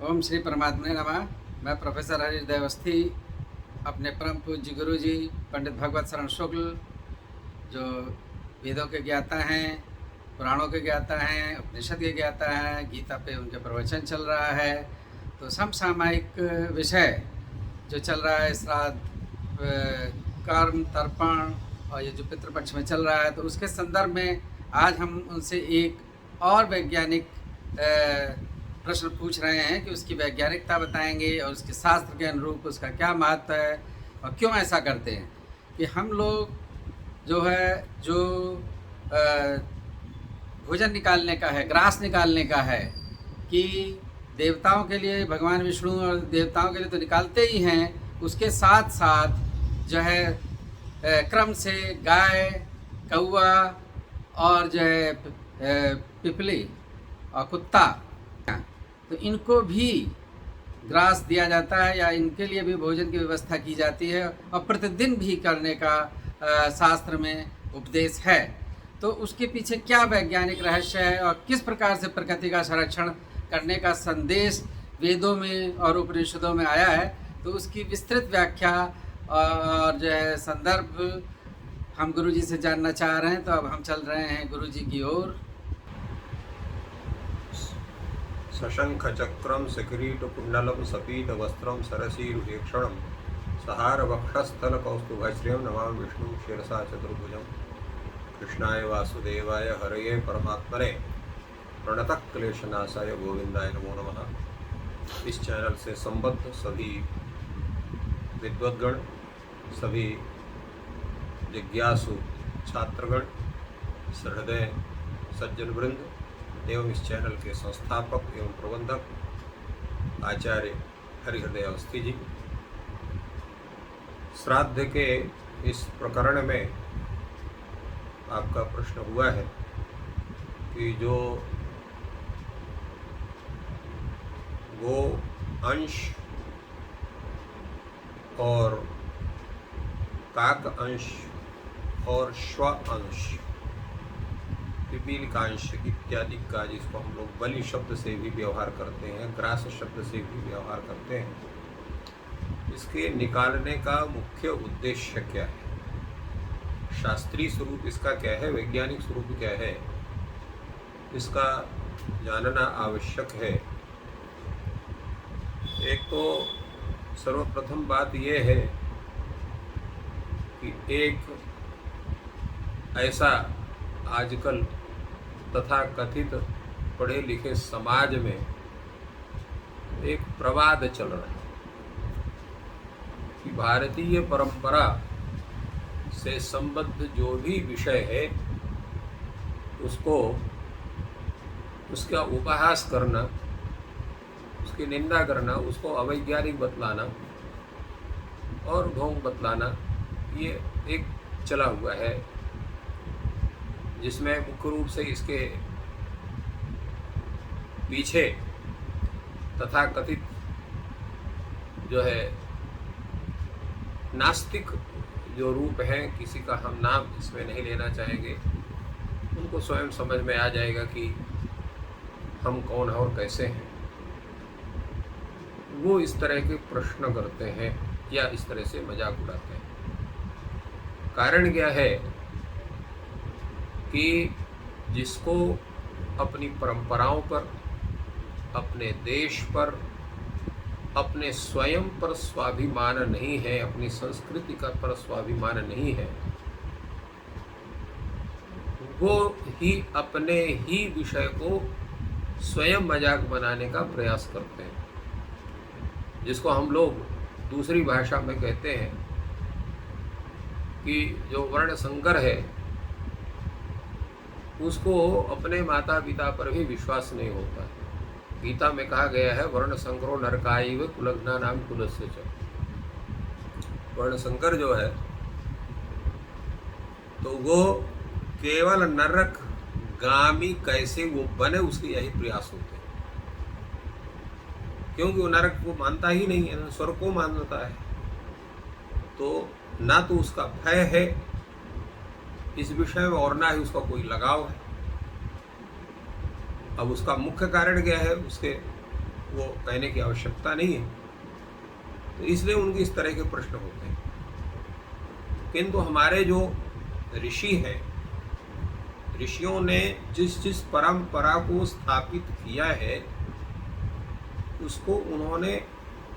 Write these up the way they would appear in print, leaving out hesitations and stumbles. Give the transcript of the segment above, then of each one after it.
ओम श्री परमात्मा नमः। मैं प्रोफेसर हरीश देवस्थी अपने परम पूज्य गुरु जी पंडित भगवत शरण शुक्ल, जो वेदों के ज्ञाता हैं, पुराणों के ज्ञाता हैं, उपनिषद के ज्ञाता हैं, गीता पे उनके प्रवचन चल रहा है। तो समसामयिक विषय जो चल रहा है, श्राद्ध, कर्म, तर्पण और ये जो पितृपक्ष में चल रहा है, तो उसके संदर्भ में आज हम उनसे एक और वैज्ञानिक प्रश्न पूछ रहे हैं कि उसकी वैज्ञानिकता बताएंगे और उसके शास्त्र के अनुरूप उसका क्या महत्व है और क्यों ऐसा करते हैं कि हम लोग जो है जो भोजन निकालने का है, ग्रास निकालने का है, कि देवताओं के लिए भगवान विष्णु और देवताओं के लिए तो निकालते ही हैं, उसके साथ साथ जो है क्रम से गाय, कौआ और जो है पिपली और कुत्ता, तो इनको भी ग्रास दिया जाता है या इनके लिए भी भोजन की व्यवस्था की जाती है और प्रतिदिन भी करने का शास्त्र में उपदेश है। तो उसके पीछे क्या वैज्ञानिक रहस्य है और किस प्रकार से प्रकृति का संरक्षण करने का संदेश वेदों में और उपनिषदों में आया है, तो उसकी विस्तृत व्याख्या और जो है संदर्भ हम गुरुजी से जानना चाह रहे हैं। तो अब हम चल रहे हैं गुरुजी की ओर। सशंख चक्रम सकिरीटकुंडलम सपीत वस्त्रम सरसीरुहेक्षणम सहार वक्षस्थल कौस्तुभश्रियं नमामि विष्णु शिरसा चतुर्भुजं कृष्णाय वासुदेवाय हरये परमात्मने प्रणतः क्लेशनाशाय गोविंदाय नमो नमः। इस चैनल से संबद्ध सभी विद्वद्गण, सभी जिज्ञासु छात्रगण, सहृदय सज्जन वृंद एवं इस चैनल के संस्थापक एवं प्रबंधक आचार्य हरिहृदय अवस्थी जी, श्राद्ध के इस प्रकरण में आपका प्रश्न हुआ है कि जो गो अंश और काक अंश और श्व अंश, पिपील का अंश इत्यादि का, जिसको हम लोग बलि शब्द से भी व्यवहार करते हैं, ग्रास शब्द से भी व्यवहार करते हैं, इसके निकालने का मुख्य उद्देश्य क्या है, शास्त्रीय स्वरूप इसका क्या है, वैज्ञानिक स्वरूप क्या है, इसका जानना आवश्यक है। एक तो सर्वप्रथम बात यह है कि एक ऐसा आजकल तथा कथित पढ़े लिखे समाज में एक प्रवाद चल रहा है कि भारतीय परंपरा से संबद्ध जो भी विषय है उसको, उसका उपहास करना, उसकी निंदा करना, उसको अवैज्ञानिक बतलाना और ढोंग बतलाना, ये एक चला हुआ है, जिसमें मुख्य रूप से इसके पीछे तथा कथित जो है नास्तिक जो रूप हैं, किसी का हम नाम इसमें नहीं लेना चाहेंगे, उनको स्वयं समझ में आ जाएगा कि हम कौन हैं और कैसे हैं। वो इस तरह के प्रश्न करते हैं या इस तरह से मजाक उड़ाते हैं। कारण क्या है कि जिसको अपनी परंपराओं पर, अपने देश पर, अपने स्वयं पर स्वाभिमान नहीं है, अपनी संस्कृति का पर स्वाभिमान नहीं है, वो ही अपने ही विषय को स्वयं मजाक बनाने का प्रयास करते हैं, जिसको हम लोग दूसरी भाषा में कहते हैं कि जो वर्ण संकर है उसको अपने माता पिता पर भी विश्वास नहीं होता है। गीता में कहा गया है वर्ण संकरो नरकायिव कुलग्ना नाम कुलस्य च। वर्ण संकर जो है तो वो केवल नरक गामी कैसे वो बने, उसके यही प्रयास होते हैं, क्योंकि वो नरक को मानता ही नहीं है, स्वर्ग को मानता है, तो ना तो उसका भय है इस विषय में और ना ही उसका कोई लगाव है। अब उसका मुख्य कारण क्या है, उसके वो कहने की आवश्यकता नहीं है, तो इसलिए उनके इस तरह के प्रश्न होते हैं। किंतु हमारे जो ऋषि हैं, ऋषियों ने जिस जिस परंपरा को स्थापित किया है उसको उन्होंने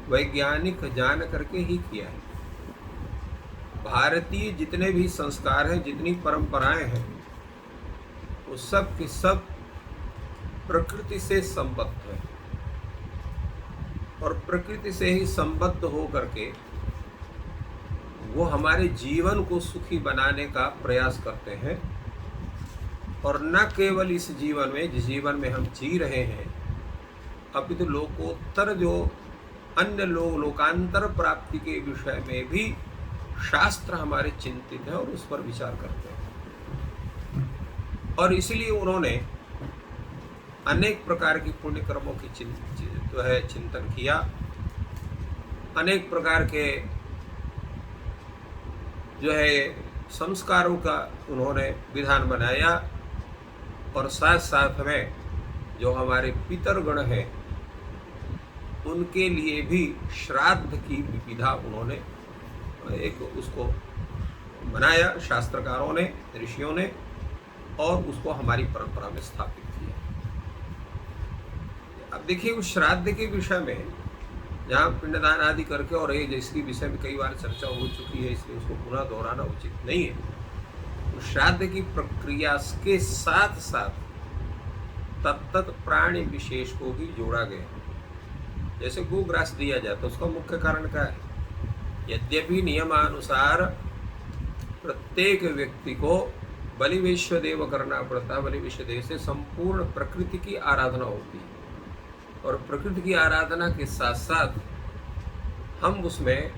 वैज्ञानिक जान करके ही किया है। भारतीय जितने भी संस्कार हैं, जितनी परंपराएं हैं, वो सब के सब प्रकृति से संबद्ध है और प्रकृति से ही संबद्ध हो करके वो हमारे जीवन को सुखी बनाने का प्रयास करते हैं। और न केवल इस जीवन में, जिस जीवन में हम जी रहे हैं, अपितु लोकोत्तर जो अन्य लोकांतर प्राप्ति के विषय में भी शास्त्र हमारे चिंतित है और उस पर विचार करते हैं। और इसीलिए उन्होंने अनेक प्रकार की पुण्य कर्मों की चिंतन किया, अनेक प्रकार के जो है संस्कारों का उन्होंने विधान बनाया, और साथ साथ में जो हमारे पितरगण हैं उनके लिए भी श्राद्ध की विधा उन्होंने एक उसको बनाया, शास्त्रकारों ने, ऋषियों ने, और उसको हमारी परंपरा में स्थापित किया। अब देखिए उस श्राद्ध के विषय में, जहाँ पिंडदान आदि करके, और ये जिसकी विषय में कई बार चर्चा हो चुकी है इसलिए उसको पुनः दोहराना उचित नहीं है। तो श्राद्ध की प्रक्रिया के साथ साथ तत्त प्राणी विशेष को भी जोड़ा गया। जैसे गोग्रास दिया जाता है, उसका मुख्य कारण क्या है? यद्यपि नियमानुसार प्रत्येक व्यक्ति को बलि वैश्वदेव करना पड़ता है, बलि वैश्वदेव से संपूर्ण प्रकृति की आराधना होती है, और प्रकृति की आराधना के साथ साथ हम उसमें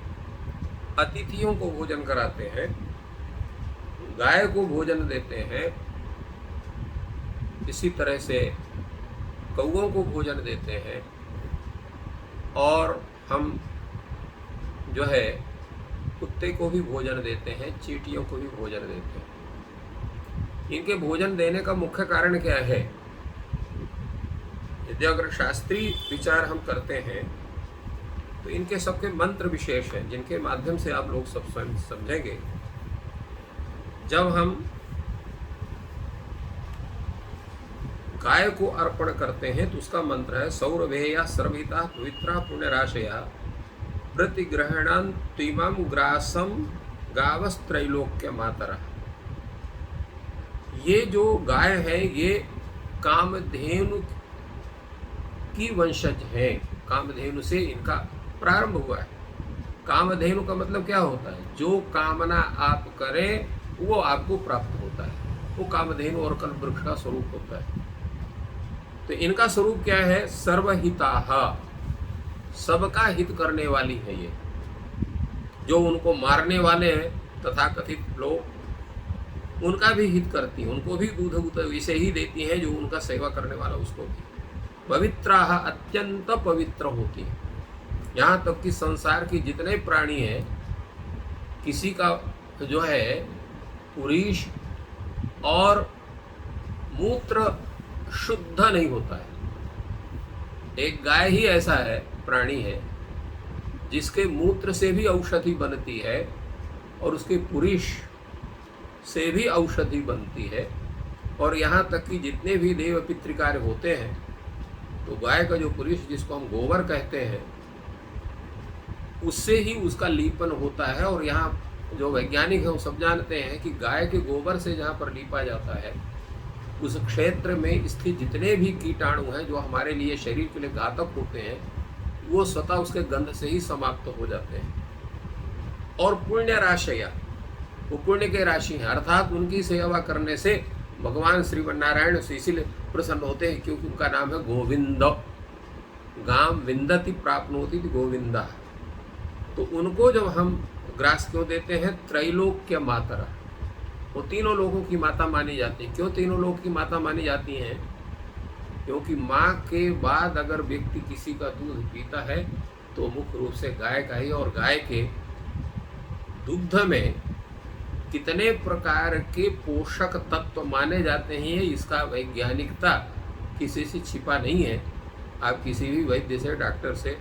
अतिथियों को भोजन कराते हैं, गाय को भोजन देते हैं, इसी तरह से कौओं को भोजन देते हैं, और हम जो है कुत्ते को भी भोजन देते हैं, चींटियों को भी भोजन देते हैं। इनके भोजन देने का मुख्य कारण क्या है? यदि अगर शास्त्रीय विचार हम करते हैं तो इनके सबके मंत्र विशेष हैं, जिनके माध्यम से आप लोग सब स्वयं समझेंगे। जब हम गाय को अर्पण करते हैं तो उसका मंत्र है सौरभेया सर्विता पवित्रा पुण्यराशया प्रतिग्रहणान्तिमं ग्रासम गावस्त्रैलोक्य मातरा। ये जो गाय है ये कामधेनु की वंशज है, कामधेनु से इनका प्रारंभ हुआ है। कामधेनु का मतलब क्या होता है? जो कामना आप करें वो आपको प्राप्त होता है, वो कामधेनु और कल्पवृक्ष का स्वरूप होता है। तो इनका स्वरूप क्या है? सर्वहिताः, सबका हित करने वाली है ये। जो उनको मारने वाले हैं तथाकथित लोग, उनका भी हित करती हैं, उनको भी दूध वैसे ही देती हैं जो उनका सेवा करने वाला उसको भी। पवित्राः, अत्यंत पवित्र होती है। यहाँ तक कि संसार की जितने प्राणी हैं, किसी का जो है पुरीश और मूत्र शुद्ध नहीं होता है। एक गाय ही ऐसा है, प्राणी है, जिसके मूत्र से भी औषधि बनती है और उसके पुरीश से भी औषधि बनती है। और यहाँ तक कि जितने भी देव पितृकार्य होते हैं तो गाय का जो पुरीश, जिसको हम गोबर कहते हैं, उससे ही उसका लीपन होता है। और यहाँ जो वैज्ञानिक हैं वो सब जानते हैं कि गाय के गोबर से जहाँ पर लीपा जाता है उस क्षेत्र में स्थित जितने भी कीटाणु हैं जो हमारे लिए, शरीर के लिए घातक होते हैं, वो स्वतः उसके गंध से ही समाप्त हो जाते हैं। और पुण्य राशया, वो पुण्य के राशि हैं, अर्थात उनकी सेवा करने से भगवान श्रीमन्नारायण से इसलिए प्रसन्न होते हैं क्योंकि उनका नाम है गोविंद। गाम विंदति प्राप्नोति गोविंदा। तो उनको जब हम ग्रास क्यों देते हैं? त्रैलोक्य मातरा, वो तीनों लोगों की माता मानी जाती है। क्यों तीनों लोगों की माता मानी जाती हैं? क्योंकि माँ के बाद अगर व्यक्ति किसी का दूध पीता है तो मुख्य रूप से गाय का ही, और गाय के दुग्ध में कितने प्रकार के पोषक तत्व माने जाते हैं इसका वैज्ञानिकता किसी से छिपा नहीं है। आप किसी भी वैद्य से, डॉक्टर से,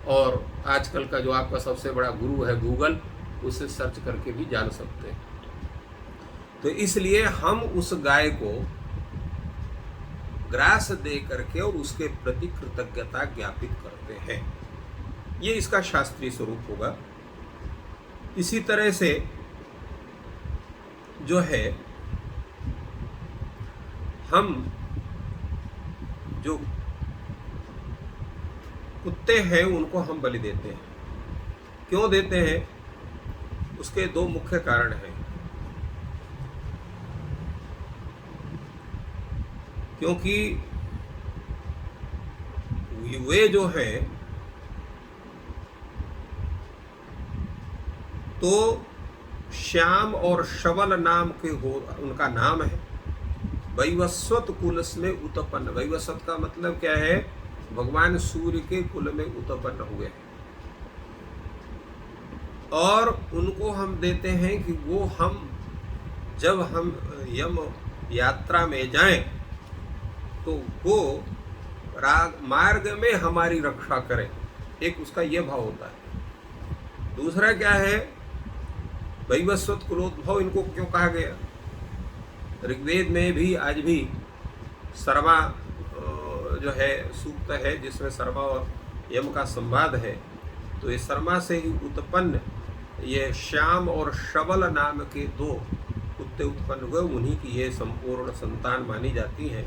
और आजकल का जो आपका सबसे बड़ा गुरु है गूगल, उससे सर्च करके भी जान सकते हैं। तो इसलिए हम उस गाय को ग्रास दे करके और उसके प्रति कृतज्ञता ज्ञापित करते हैं। ये इसका शास्त्रीय स्वरूप होगा। इसी तरह से जो है हम जो कुत्ते हैं उनको हम बलि देते हैं। क्यों देते हैं? उसके दो मुख्य कारण हैं। क्योंकि वे जो हैं तो श्याम और शवल नाम के हो, उनका नाम है। वैवस्वत कुल में उत्पन्न, वैवस्वत का मतलब क्या है? भगवान सूर्य के कुल में उत्पन्न हुए हैं। और उनको हम देते हैं कि वो हम जब हम यम यात्रा में जाएं तो वो मार्ग में हमारी रक्षा करें। एक उसका ये भाव होता है। दूसरा क्या है? वैवस्वत कुलोद्भव इनको क्यों कहा गया? ऋग्वेद में भी आज भी शर्मा जो है सूक्त है जिसमें शर्मा और यम का संवाद है। तो ये शर्मा से ही उत्पन्न ये श्याम और शबल नाम के दो कुत्ते उत्पन्न हुए, उन्हीं की ये संपूर्ण संतान मानी जाती हैं।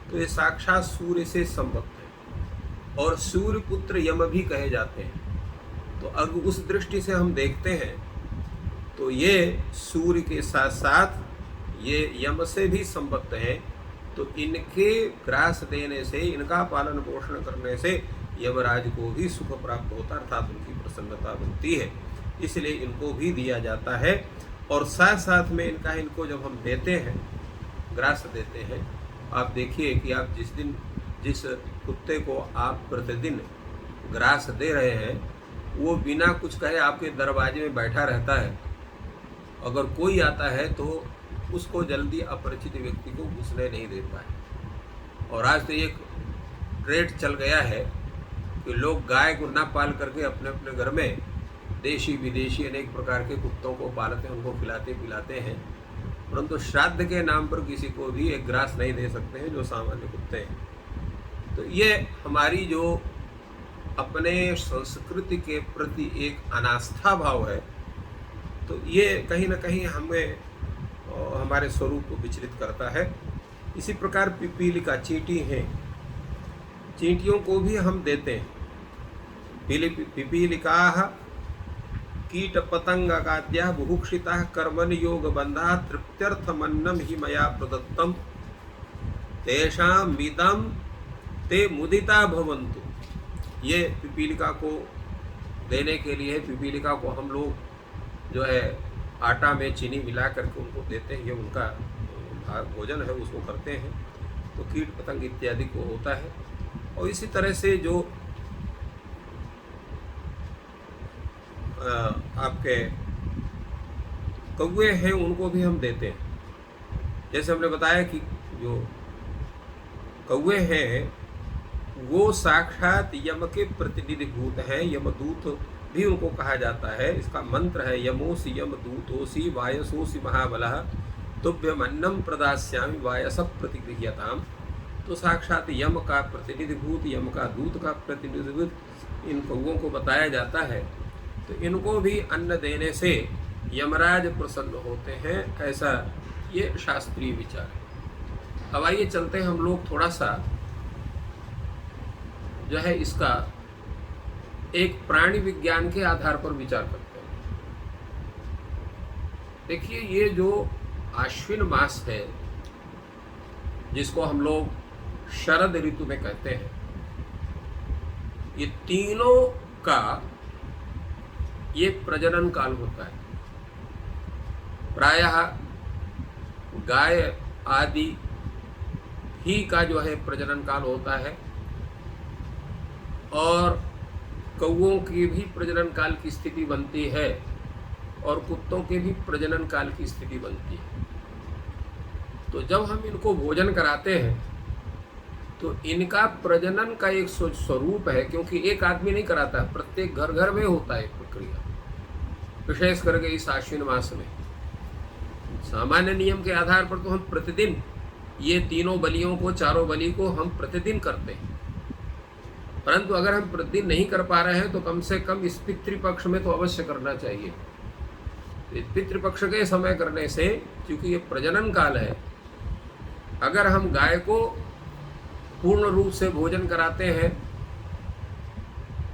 तो ये साक्षात सूर्य से संबद्ध है और सूर्य पुत्र यम भी कहे जाते हैं। तो अगर उस दृष्टि से हम देखते हैं तो ये सूर्य के साथ साथ ये यम से भी संबद्ध हैं। तो इनके ग्रास देने से, इनका पालन पोषण करने से यमराज को भी सुख प्राप्त होता, अर्थात उनकी प्रसन्नता बनती है। इसलिए इनको भी दिया जाता है। और साथ साथ में इनको जब हम देते हैं, ग्रास देते हैं, आप देखिए कि आप जिस कुत्ते को आप प्रतिदिन ग्रास दे रहे हैं वो बिना कुछ कहे आपके दरवाजे में बैठा रहता है। अगर कोई आता है तो उसको जल्दी अपरिचित व्यक्ति को घुसने नहीं देता है। और आज तो एक ट्रेड चल गया है कि लोग गाय को ना पाल करके अपने अपने घर में देशी विदेशी अनेक प्रकार के कुत्तों को पालते हैं, उनको खिलाते पिलाते हैं। परंतु श्राद्ध के नाम पर किसी को भी एक ग्रास नहीं दे सकते हैं जो सामान्य कुत्ते हैं। तो ये हमारी जो अपने संस्कृति के प्रति एक अनास्था भाव है, तो ये कहीं ना कहीं हमें हमारे स्वरूप को विचलित करता है। इसी प्रकार पिपीलिका, चींटी हैं, चींटियों को भी हम देते हैं। पिपीलिका कीट पतंग काद्या बुभुक्षिता कर्मण योग बंधा तृप्त्यर्थमन्नम ही मया प्रदत्तम तेषां मिदं ते मुदिता भवन्तु। ये पिपीलिका को देने के लिए, पिपीलिका को हम लोग जो है आटा में चीनी मिला करके उनको देते हैं। ये उनका भोजन है, उसको करते हैं। तो कीट पतंग इत्यादि को होता है। और इसी तरह से जो आपके कौवे हैं उनको भी हम देते हैं। जैसे हमने बताया कि जो कौवे हैं वो साक्षात यम के प्रतिनिधि भूत हैं। यमदूत भी उनको कहा जाता है। इसका मंत्र है यमोसि यमदूतोसि वायसोसि महाबलः तुभ्यमन्नम प्रदास्यामि वायस प्रतिगृह्यताम। तो साक्षात यम का प्रतिनिधिभूत, यम का दूत का प्रतिनिधिभूत इन कौवों को बताया जाता है। तो इनको भी अन्न देने से यमराज प्रसन्न होते हैं, ऐसा ये शास्त्रीय विचार है। अब आइए चलते हैं हम लोग थोड़ा सा जो है इसका एक प्राणी विज्ञान के आधार पर विचार करते हैं। देखिए, ये जो आश्विन मास है जिसको हम लोग शरद ऋतु में कहते हैं, ये तीनों का ये प्रजनन काल होता है। प्रायः गाय आदि ही का जो है प्रजनन काल होता है और कौवों की भी प्रजनन काल की स्थिति बनती है और कुत्तों के भी प्रजनन काल की स्थिति बनती है। तो जब हम इनको भोजन कराते हैं तो इनका प्रजनन का एक स्वरूप है, क्योंकि एक आदमी नहीं कराता है, प्रत्येक घर घर में होता है प्रक्रिया, विशेष करके इस आश्विन मास में। सामान्य नियम के आधार पर तो हम प्रतिदिन ये तीनों बलियों को, चारों बलि को हम प्रतिदिन करते हैं, परंतु अगर हम प्रतिदिन नहीं कर पा रहे हैं तो कम से कम इस पितृपक्ष में तो अवश्य करना चाहिए। इस पितृपक्ष के समय करने से, क्योंकि ये प्रजनन काल है, अगर हम गाय को पूर्ण रूप से भोजन कराते हैं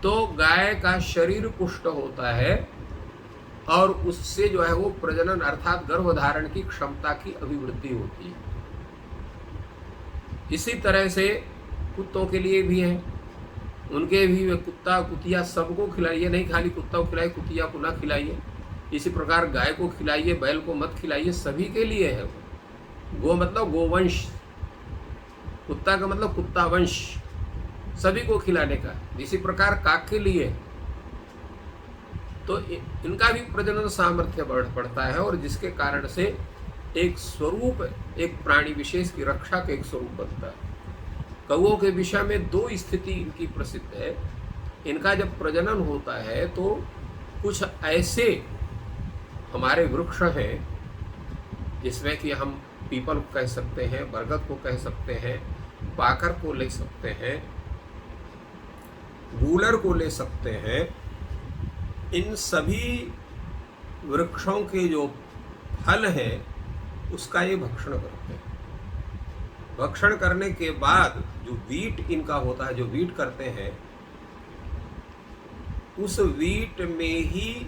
तो गाय का शरीर पुष्ट होता है और उससे जो है वो प्रजनन अर्थात गर्भधारण की क्षमता की अभिवृद्धि होती है। इसी तरह से कुत्तों के लिए भी है, उनके भी कुत्ता कुतिया सबको खिलाइए, नहीं खाली कुत्ता को खिलाइए, कुतिया को ना खिलाइए। इसी प्रकार गाय को खिलाइए, बैल को मत खिलाइए, सभी के लिए है। गो मतलब गोवंश, कुत्ता का मतलब कुत्ता वंश, सभी को खिलाने का। इसी प्रकार काक के लिए तो इनका भी प्रजनन सामर्थ्य बढ़ता है और जिसके कारण से एक स्वरूप, एक प्राणी विशेष की रक्षा का एक स्वरूप बनता है। कौओं के विषय में दो स्थिति इनकी प्रसिद्ध है। इनका जब प्रजनन होता है तो कुछ ऐसे हमारे वृक्ष हैं जिसमें कि हम पीपल को कह सकते हैं, बरगद को कह सकते हैं, पाकर को ले सकते हैं, गूलर को ले सकते हैं। इन सभी वृक्षों के जो फल हैं उसका ये भक्षण करते हैं। भक्षण करने के बाद जो वीट इनका होता है, जो वीट करते हैं, उस वीट में ही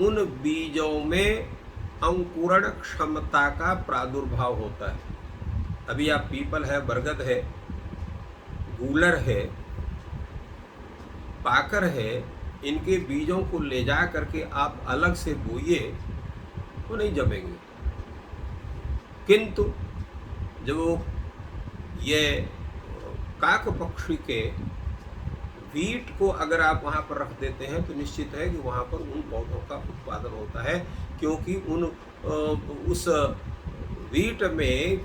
उन बीजों में अंकुरण क्षमता का प्रादुर्भाव होता है। अभी आप पीपल है, बरगद है, गूलर है, पाकर है, इनके बीजों को ले जा करके आप अलग से बोइए तो नहीं जमेंगे। किंतु जब ये काक पक्षी के वीट को अगर आप वहाँ पर रख देते हैं तो निश्चित है कि वहाँ पर उन पौधों का उत्पादन होता है, क्योंकि उस वीट में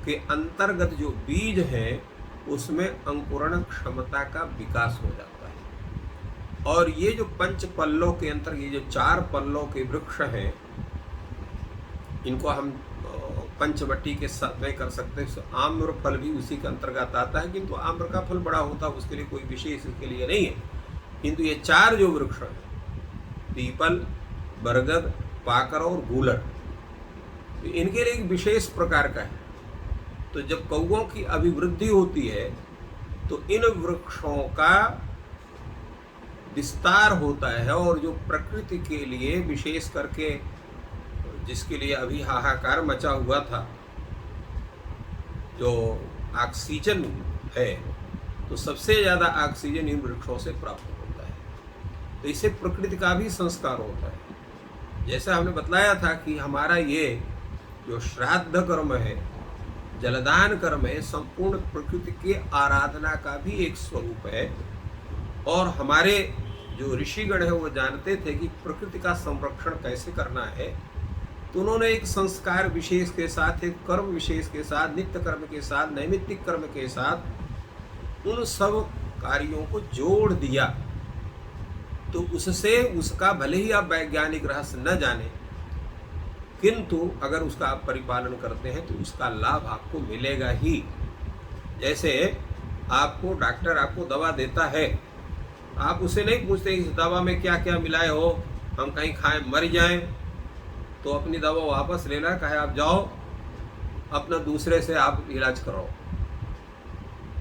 के अंतर्गत जो बीज हैं उसमें अंकुरण क्षमता का विकास हो जाता है। और ये जो पंच पल्लों के अंतर्गत, ये जो चार पल्लों के वृक्ष हैं, इनको हम पंचवटी के साथ में कर सकते हैं। आम्र फल भी उसी के अंतर्गत आता है, किंतु आम्र का फल बड़ा होता है, उसके लिए कोई विशेष इसके लिए नहीं है। किंतु ये चार जो वृक्ष हैं, पीपल, बरगद, पाकर और गूलर, तो इनके लिए एक विशेष प्रकार का है। तो जब कौओं की अभिवृद्धि होती है तो इन वृक्षों का विस्तार होता है और जो प्रकृति के लिए विशेष करके, जिसके लिए अभी हाहाकार मचा हुआ था, जो ऑक्सीजन है, तो सबसे ज़्यादा ऑक्सीजन इन वृक्षों से प्राप्त होता है। तो इससे प्रकृति का भी संस्कार होता है। जैसा हमने बतलाया था कि हमारा ये जो श्राद्ध कर्म है, जलदान कर्म है, संपूर्ण प्रकृति के आराधना का भी एक स्वरूप है। और हमारे जो ऋषिगण है वो जानते थे कि प्रकृति का संरक्षण कैसे करना है, तो उन्होंने एक संस्कार विशेष के साथ, एक कर्म विशेष के साथ, नित्य कर्म के साथ, नैमित्तिक कर्म के साथ उन सब कार्यों को जोड़ दिया। तो उससे उसका भले ही आप वैज्ञानिक रहस्य न जाने, किंतु अगर उसका आप परिपालन करते हैं तो उसका लाभ आपको मिलेगा ही। जैसे आपको डॉक्टर आपको दवा देता है, आप उसे नहीं पूछते इस दवा में क्या क्या मिलाए हो, हम कहीं खाएं मर जाएं, तो अपनी दवा वापस लेना, कहे आप जाओ अपना दूसरे से आप इलाज कराओ।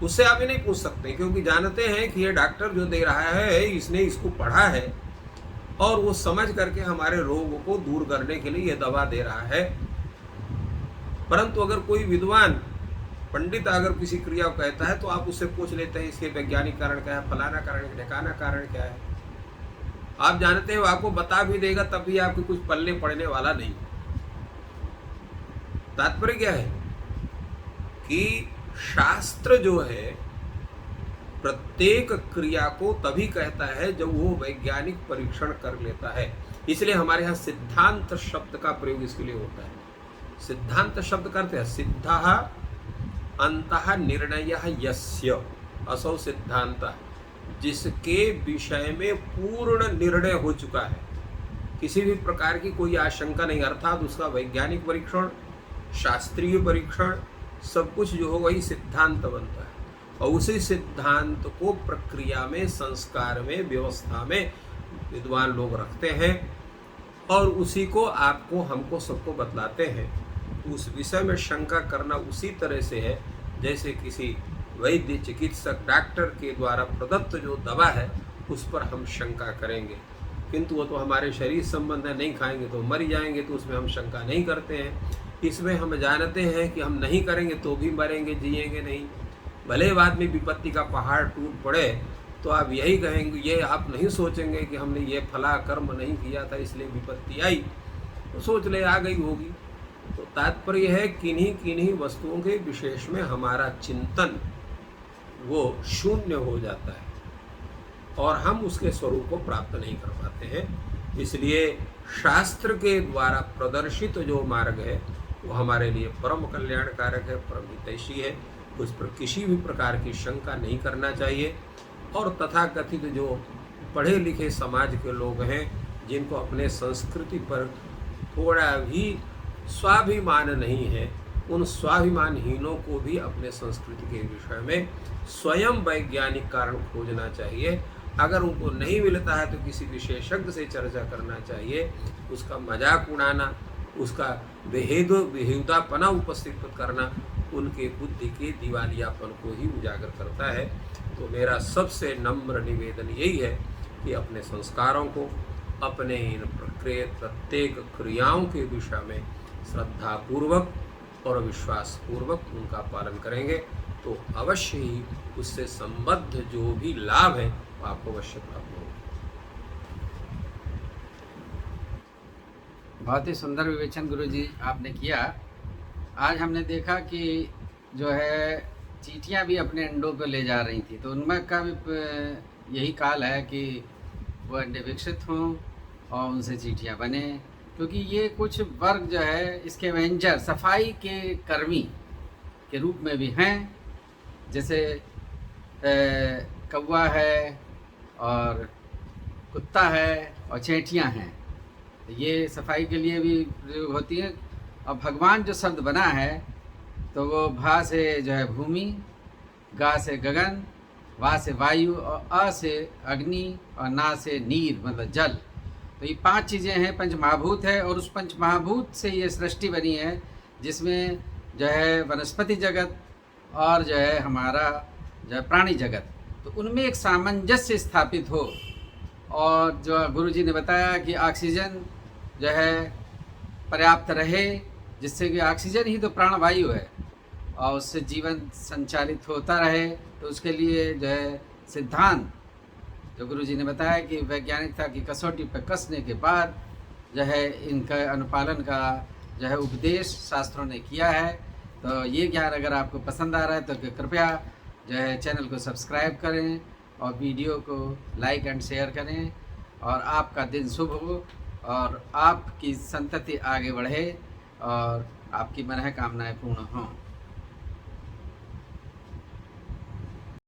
उससे आप ये नहीं पूछ सकते, क्योंकि जानते हैं कि ये डॉक्टर जो दे रहा है इसने इसको पढ़ा है और वो समझ करके हमारे रोग को दूर करने के लिए ये दवा दे रहा है। परंतु अगर कोई विद्वान पंडित अगर किसी क्रिया को कहता है तो आप उससे पूछ लेते हैं इसके वैज्ञानिक कारण क्या है, फलाना कारण, ढिकाना कारण क्या है। आप जानते हैं वो आपको बता भी देगा, तब भी आपके कुछ पल्ले पड़ने वाला नहीं। तात्पर्य क्या है कि शास्त्र जो है प्रत्येक क्रिया को तभी कहता है जब वो वैज्ञानिक परीक्षण कर लेता है। इसलिए हमारे यहाँ सिद्धांत शब्द का प्रयोग इसके लिए होता है। सिद्धांत शब्द करते हैं सिद्धा अंतः निर्णयः यस्य, असौ सिद्धांत, जिसके विषय में पूर्ण निर्णय हो चुका है, किसी भी प्रकार की कोई आशंका नहीं, अर्थात उसका वैज्ञानिक परीक्षण, शास्त्रीय परीक्षण, सब कुछ जो हो वही सिद्धांत बनता है। और उसी सिद्धांत को प्रक्रिया में, संस्कार में, व्यवस्था में विद्वान लोग रखते हैं और उसी को आपको, हमको, सबको बतलाते हैं। उस विषय में शंका करना उसी तरह से है जैसे किसी वैद्य, चिकित्सक, डॉक्टर के द्वारा प्रदत्त जो दवा है उस पर हम शंका करेंगे, किंतु वो तो हमारे शरीर संबंध है, नहीं खाएंगे तो मर जाएंगे, तो उसमें हम शंका नहीं करते हैं। इसमें हम जानते हैं कि हम नहीं करेंगे तो भी मरेंगे, जिएंगे नहीं। भले बाद में विपत्ति का पहाड़ टूट पड़े तो आप यही कहेंगे, ये आप नहीं सोचेंगे कि हमने ये फला कर्म नहीं किया था इसलिए विपत्ति आई, तो सोच ले आ गई होगी। तो तात्पर्य है किन्हीं किन्हीं वस्तुओं के विशेष में हमारा चिंतन वो शून्य हो जाता है और हम उसके स्वरूप को प्राप्त नहीं कर पाते हैं। इसलिए शास्त्र के द्वारा प्रदर्शित जो मार्ग है वो हमारे लिए परम कल्याणकारक है, परम हितैषी है। उस पर किसी भी प्रकार की शंका नहीं करना चाहिए। और तथाकथित जो पढ़े लिखे समाज के लोग हैं, जिनको अपने संस्कृति पर थोड़ा भी स्वाभिमान नहीं है, उन स्वाभिमानहीनों को भी अपने संस्कृति के विषय में स्वयं वैज्ञानिक कारण खोजना चाहिए। अगर उनको नहीं मिलता है तो किसी विशेषज्ञ से चर्चा करना चाहिए। उसका मजाक उड़ाना, उसका बेहुदापना उपस्थित करना उनके बुद्धि के दिवालियापन को ही उजागर करता है। तो मेरा सबसे नम्र निवेदन यही है कि अपने संस्कारों को, अपने इन प्रत्येक क्रियाओं के विषय में श्रद्धापूर्वक और विश्वासपूर्वक उनका पालन करेंगे तो अवश्य ही उससे संबद्ध जो भी लाभ है वो आपको अवश्य प्राप्त होगा। बहुत ही सुंदर विवेचन गुरुजी आपने किया। आज हमने देखा कि जो है चींटियां भी अपने अंडों को ले जा रही थी, तो उनमें का भी यही काल है कि वो अंडे विकसित हों और उनसे चींटियां बने, क्योंकि ये कुछ वर्ग जो है इसके एवेंजर, सफाई के कर्मी के रूप में भी हैं। जैसे कौवा है और कुत्ता है और चैंटियाँ हैं, ये सफाई के लिए भी प्रयोग होती है। और भगवान जो शब्द बना है तो वो भा से जो है भूमि, गा से गगन, वा से वायु और अ से अग्नि और ना से नीर मतलब जल। तो ये 5 चीज़ें हैं, पंच महाभूत है। और उस पंच महाभूत से ये सृष्टि बनी है जिसमें जो है वनस्पति जगत और जो है हमारा जो है प्राणी जगत, तो उनमें एक सामंजस्य स्थापित हो। और जो गुरुजी ने बताया कि ऑक्सीजन जो है पर्याप्त रहे, जिससे कि ऑक्सीजन ही तो प्राणवायु है और उससे जीवन संचालित होता रहे। तो उसके लिए जो है सिद्धांत जो गुरुजी ने बताया कि वैज्ञानिकता की कसौटी पर कसने के बाद जो है इनका अनुपालन का जो है उपदेश शास्त्रों ने किया है। तो ये ज्ञान अगर आपको पसंद आ रहा है तो कृपया जो है चैनल को सब्सक्राइब करें और वीडियो को लाइक एंड शेयर करें, और आपका दिन शुभ हो और आपकी संतति आगे बढ़े और आपकी मनोकामनाएं पूर्ण हों।